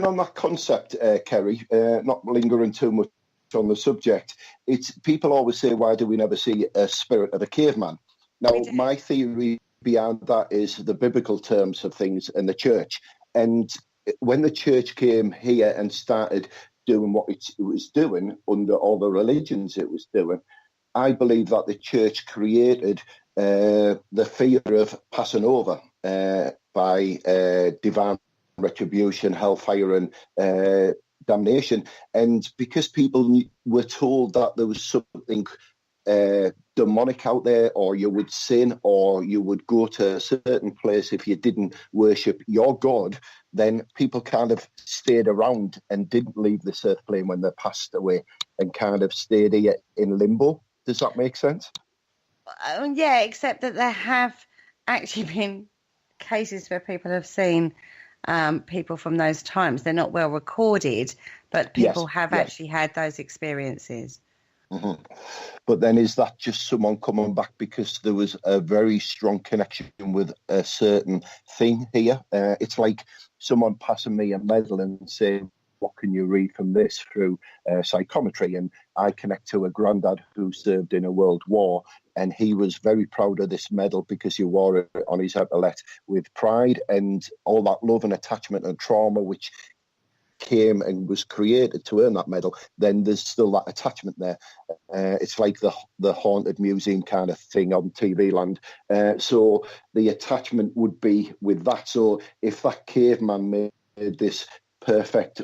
on that concept, Kerry, not lingering too much on the subject, it's people always say, why do we never see a spirit of a caveman? Now, my theory behind that is the biblical terms of things and the church. And when the church came here and started doing what it was doing under all the religions it was doing. I believe that the church created the fear of passing over by divine retribution, hellfire, and damnation. And because people were told that there was something demonic out there, or you would sin, or you would go to a certain place if you didn't worship your God, then people kind of stayed around and didn't leave this earth plane when they passed away, and kind of stayed here in limbo. Does that make sense? Yeah, except that there have actually been cases where people have seen people from those times. They're not well recorded, but people have actually had those experiences. Mm-hmm. But then is that just someone coming back because there was a very strong connection with a certain thing here? It's like someone passing me a medal and saying, what can you read from this through psychometry? And I connect to a granddad who served in a world war, and he was very proud of this medal because he wore it on his epaulette with pride, and all that love and attachment and trauma which came and was created to earn that medal, then there's still that attachment there. It's like the haunted museum kind of thing on TV land. So the attachment would be with that. So if that caveman made this perfect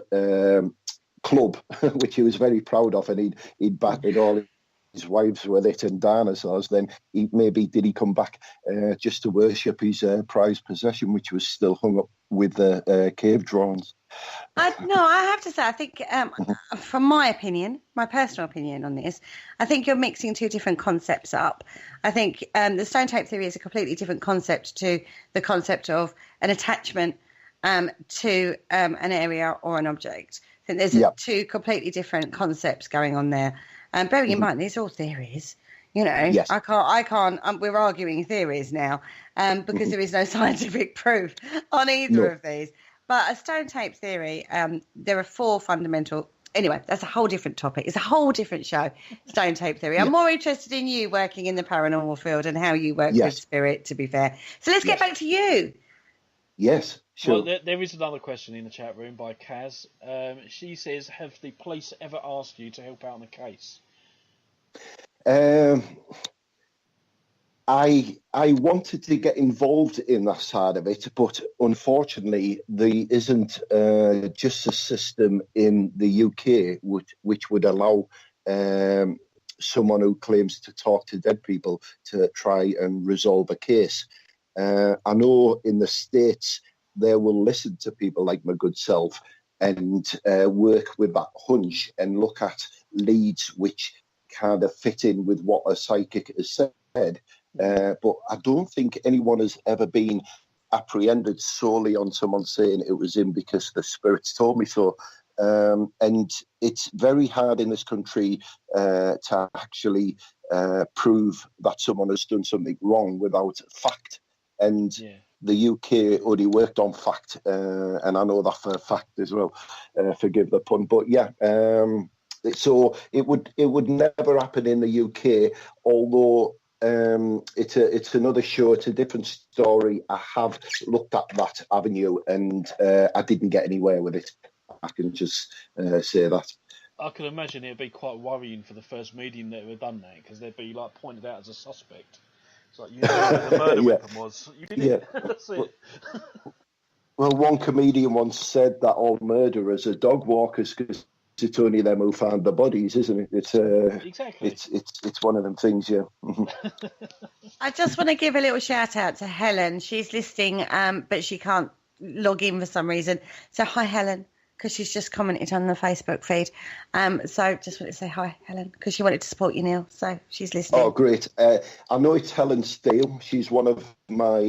club, which he was very proud of, and he'd battered all his wives with it and dinosaurs, then did he come back just to worship his prized possession, which was still hung up with the cave drawings. No, I have to say, I think, from my opinion, my personal opinion on this, I think you're mixing two different concepts up. I think the stone tape theory is a completely different concept to the concept of an attachment to an area or an object. I think there's two completely different concepts going on there. Bearing in mind, these are all theories. You know, yes. I can't. We're arguing theories now because there is no scientific proof on either of these. But a stone tape theory, there are four fundamental. Anyway, that's a whole different topic. It's a whole different show. Stone tape theory. I'm more interested in you working in the paranormal field and how you work with spirit. To be fair, so let's get back to you. Yes, sure. Well, there is another question in the chat room by Kaz. She says, "Have the police ever asked you to help out on a case?" I wanted to get involved in that side of it, but unfortunately there isn't just a system in the UK which would allow someone who claims to talk to dead people to try and resolve a case. I know in the States they will listen to people like my good self and work with that hunch and look at leads which kind of fit in with what a psychic has said. But I don't think anyone has ever been apprehended solely on someone saying it was him because the spirits told me so. And it's very hard in this country to actually prove that someone has done something wrong without fact. And the UK only worked on fact, and I know that for a fact as well. Forgive the pun, but so it would never happen in the UK, although it's another show, it's a different story. I have looked at that avenue and I didn't get anywhere with it. I can just say that. I can imagine it'd be quite worrying for the first medium that had done that, because they'd be like pointed out as a suspect. It's like, you know what the murder weapon was. You did it. That's it. Well, one comedian once said that all murderers are dog walkers because it's only them who found the bodies, isn't it? It's exactly. It's one of them things, yeah. I just want to give a little shout out to Helen. She's listening, but she can't log in for some reason. So hi, Helen, because she's just commented on the Facebook feed. So just wanted to say hi, Helen, because she wanted to support you, Neil. So she's listening. Oh, great. I know it's Helen Steele. She's one of my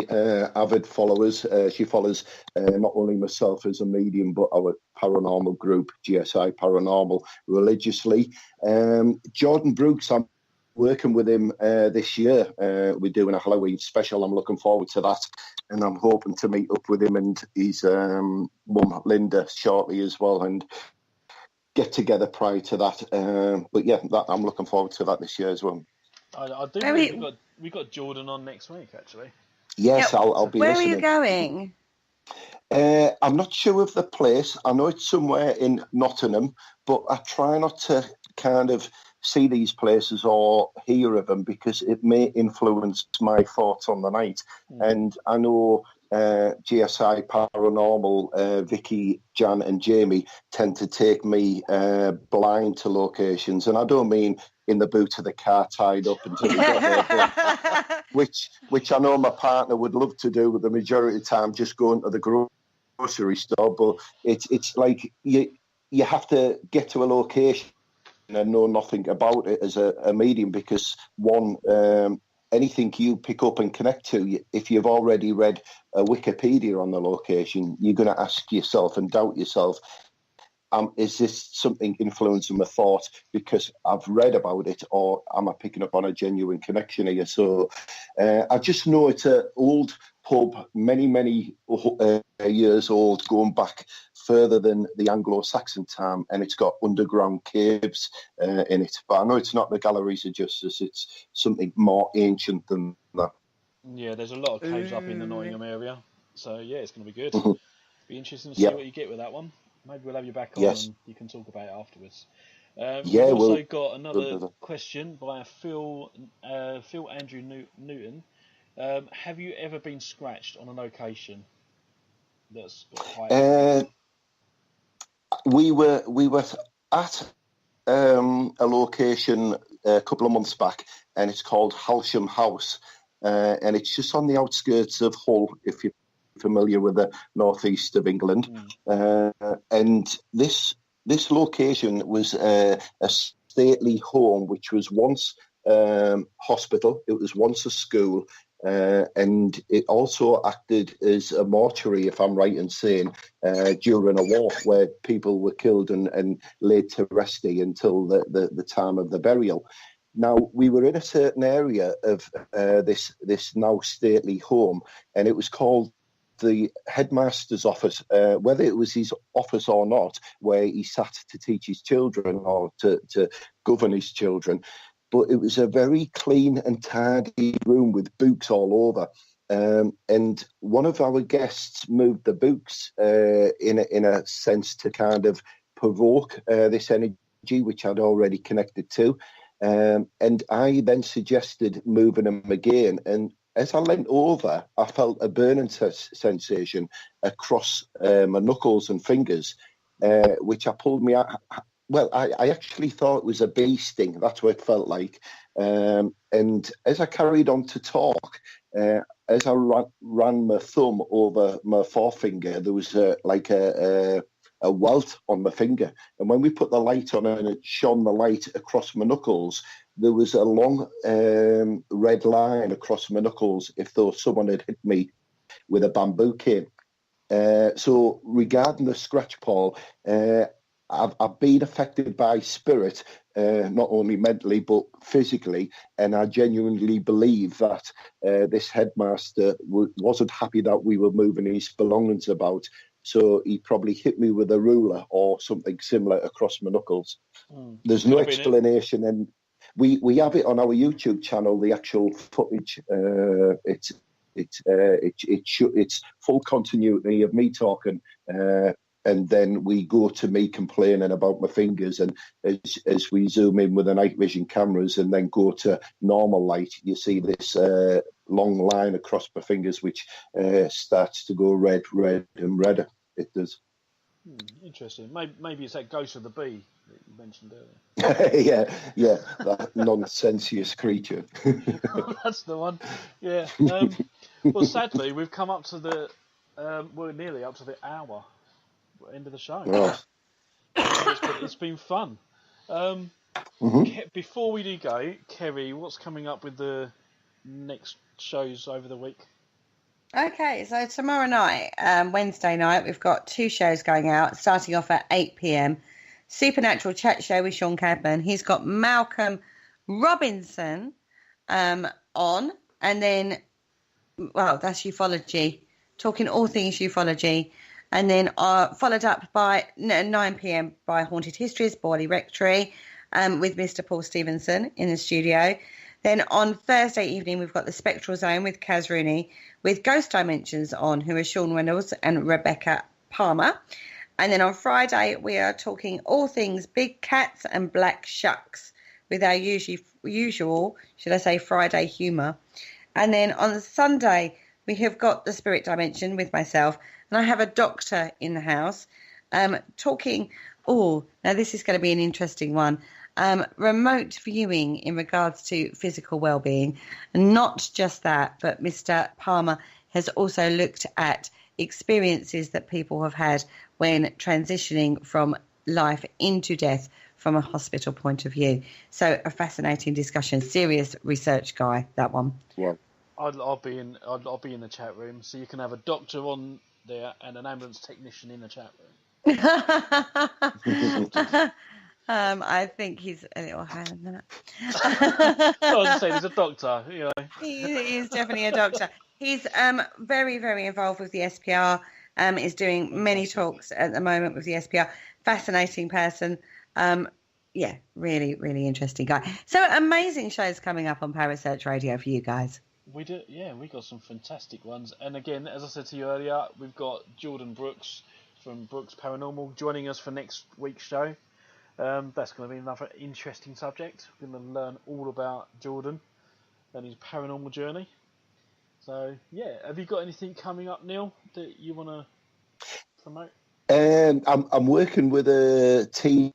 avid followers. She follows not only myself as a medium, but our paranormal group, GSI Paranormal, religiously. Jordan Brooks, I'm working with him this year. We're doing a Halloween special. I'm looking forward to that. And I'm hoping to meet up with him and his mum, Linda, shortly as well, and get together prior to that. But yeah, I'm looking forward to that this year as well. I do believe we got Jordan on next week, actually. Yes, I'll be listening. Where are you going? I'm not sure of the place. I know it's somewhere in Nottingham, but I try not to kind of see these places or hear of them because it may influence my thoughts on the night. And I know GSI Paranormal, Vicky, Jan and Jamie tend to take me blind to locations, and I don't mean in the boot of the car tied up until we get there, but, which I know my partner would love to do, with the majority of the time just going to the grocery store. But it's like you have to get to a location and know nothing about it as a medium, because anything you pick up and connect to, if you've already read a Wikipedia on the location, you're going to ask yourself and doubt yourself, is this something influencing my thought because I've read about it, or am I picking up on a genuine connection here? So I just know it's an old pub, many years old, going back further than the Anglo-Saxon time, and it's got underground caves in it. But I know it's not the Galleries of Justice, it's something more ancient than that. Yeah, there's a lot of caves up in the Nottingham area, so yeah, it's going to be good. Be interesting to see what you get with that one. Maybe we'll have you back on and you can talk about it afterwards. We've also got another question by Phil Andrew Newton. Have you ever been scratched on an occasion that's got high? We were at a location a couple of months back, and it's called Halsham House, and it's just on the outskirts of Hull, if you're familiar with the northeast of England. And this location was a stately home, which was once hospital. It was once a school. And it also acted as a mortuary, if I'm right in saying, during a war where people were killed and laid to rest until the time of the burial. Now, we were in a certain area of this now stately home, and it was called the headmaster's office, whether it was his office or not, where he sat to teach his children or to govern his children. But it was a very clean and tidy room with books all over. And one of our guests moved the books in a sense to kind of provoke this energy, which I'd already connected to. And I then suggested moving them again. And as I leant over, I felt a burning sensation across my knuckles and fingers, which I pulled me out. Well, I actually thought it was a bee sting. That's what it felt like. And as I carried on to talk, as I ran my thumb over my forefinger, there was a welt on my finger. And when we put the light on and it shone the light across my knuckles, there was a long red line across my knuckles, if though someone had hit me with a bamboo cane. So regarding the scratch, Paul, I've been affected by spirit, not only mentally but physically, and I genuinely believe that this headmaster wasn't happy that we were moving his belongings about, so he probably hit me with a ruler or something similar across my knuckles. There's no explanation, and we have it on our YouTube channel, the actual footage. It's full continuity of me talking. And then we go to me complaining about my fingers, and as we zoom in with the night vision cameras and then go to normal light, you see this long line across my fingers, which starts to go red and redder. It does. Interesting. Maybe it's that ghost of the bee that you mentioned earlier. yeah, that nonsensious creature. That's the one. Yeah. Well, sadly, we've come up to we're nearly up to the hour. End of the show. It's been fun. Before we do go, Kerry, what's coming up with the next shows over the week? Okay, so tomorrow night, Wednesday night, we've got 2 shows going out, starting off at 8 p.m. Supernatural Chat Show with Sean Cadman. He's got Malcolm Robinson on, and then, that's ufology, talking all things ufology. And then followed up by 9 p.m. by Haunted Histories, Borley Rectory, with Mr. Paul Stevenson in the studio. Then on Thursday evening, we've got the Spectral Zone with Kaz Rooney, with Ghost Dimensions on, who are Sean Reynolds and Rebecca Palmer. And then on Friday, we are talking all things big cats and black shucks with our usual, should I say, Friday humour. And then on Sunday, we have got the spirit dimension with myself, and I have a doctor in the house talking. Oh, now this is going to be an interesting one. Remote viewing in regards to physical well-being. And not just that, but Mr. Palmer has also looked at experiences that people have had when transitioning from life into death from a hospital point of view. So a fascinating discussion. Serious research guy, that one. Yeah. I'll be in the chat room, so you can have a doctor on there and an ambulance technician in the chat room. I think he's a little higher than that. I was saying, he's a doctor. You know. He is definitely a doctor. He's very, very involved with the SPR. Is doing many talks at the moment with the SPR. Fascinating person. Yeah, really, really interesting guy. So amazing shows coming up on Parasearch Radio for you guys. We do, yeah. We got some fantastic ones, and again, as I said to you earlier, we've got Jordan Brooks from Brooks Paranormal joining us for next week's show. That's going to be another interesting subject. We're going to learn all about Jordan and his paranormal journey. So, yeah, have you got anything coming up, Neil, that you want to promote? I'm working with a team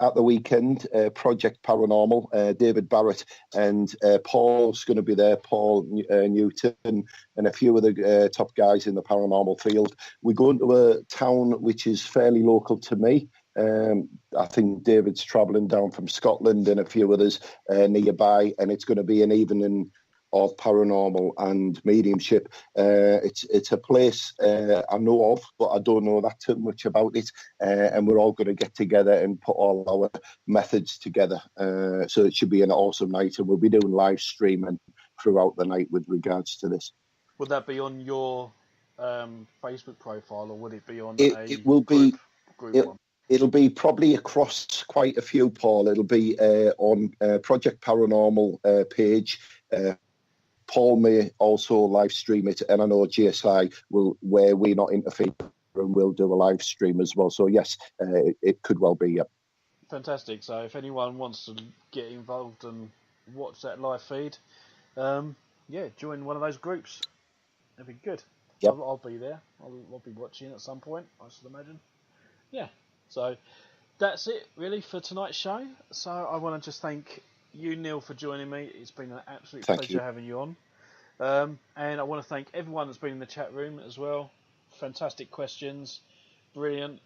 at the weekend, Project Paranormal, David Barrett and Paul's going to be there, Paul Newton and a few of the top guys in the paranormal field. We're going to a town which is fairly local to me. I think David's travelling down from Scotland and a few others nearby, and it's going to be an evening of paranormal and mediumship. It's a place I know of, but I don't know that too much about it. And we're all going to get together and put all our methods together. So it should be an awesome night, and we'll be doing live streaming throughout the night with regards to this. Would that be on your Facebook profile, or would it be on it will be group one? It'll be probably across quite a few, Paul. It'll be on Project Paranormal page. Paul may also live stream it, and I know GSI will, where we're not interfering, and we'll do a live stream as well. So yes, it could well be. Yeah. Fantastic. So if anyone wants to get involved and watch that live feed, join one of those groups. That'd be good. Yep. I'll be there. I'll be watching at some point, I should imagine. Yeah. So that's it really for tonight's show. So I want to just thank you, Neil, for joining me. It's been an absolute pleasure having you on. And I want to thank everyone that's been in the chat room as well. Fantastic questions. Brilliant.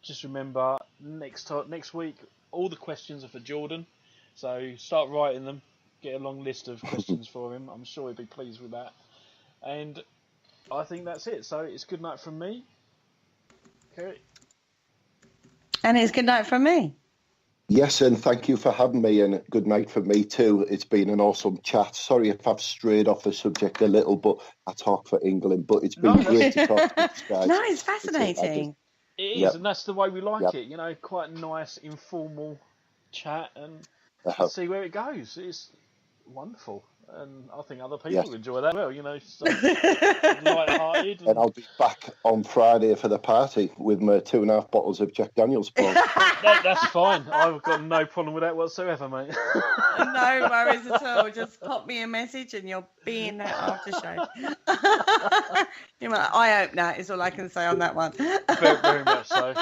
Just remember, next week, all the questions are for Jordan. So start writing them. Get a long list of questions for him. I'm sure he'll be pleased with that. And I think that's it. So it's good night from me. Kerry. And it's good night from me. Yes, and thank you for having me, and good night for me too. It's been an awesome chat. Sorry if I've strayed off the subject a little, but I talk for England. But it's been great to talk to you guys. No, it's fascinating. It is, and that's the way we like it. You know, quite a nice, informal chat, and see where it goes. It's wonderful. And I think other people enjoy that well, you know, so light-hearted. And I'll be back on Friday for the party with my 2.5 bottles of Jack Daniels. That's fine. I've got no problem with that whatsoever, mate. No worries at all. Just pop me a message and you'll be in that after show. Eye opener is all I can say on that one. Very, very much so.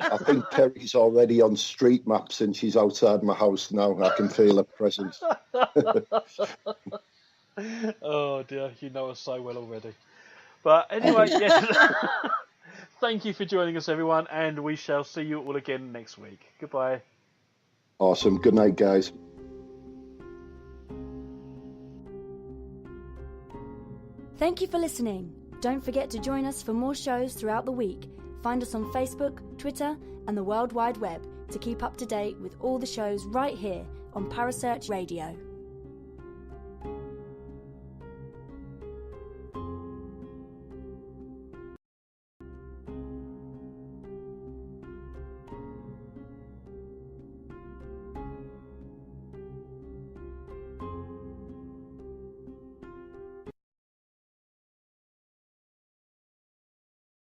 I think Kerry's already on street maps and she's outside my house now. I can feel her presence. Oh dear, you know us so well already. But anyway, yes. Thank you for joining us, everyone, and we shall see you all again next week. Goodbye. Awesome. Good night, guys. Thank you for listening. Don't forget to join us for more shows throughout the week. Find us on Facebook, Twitter, and the World Wide Web to keep up to date with all the shows right here on Parasearch Radio.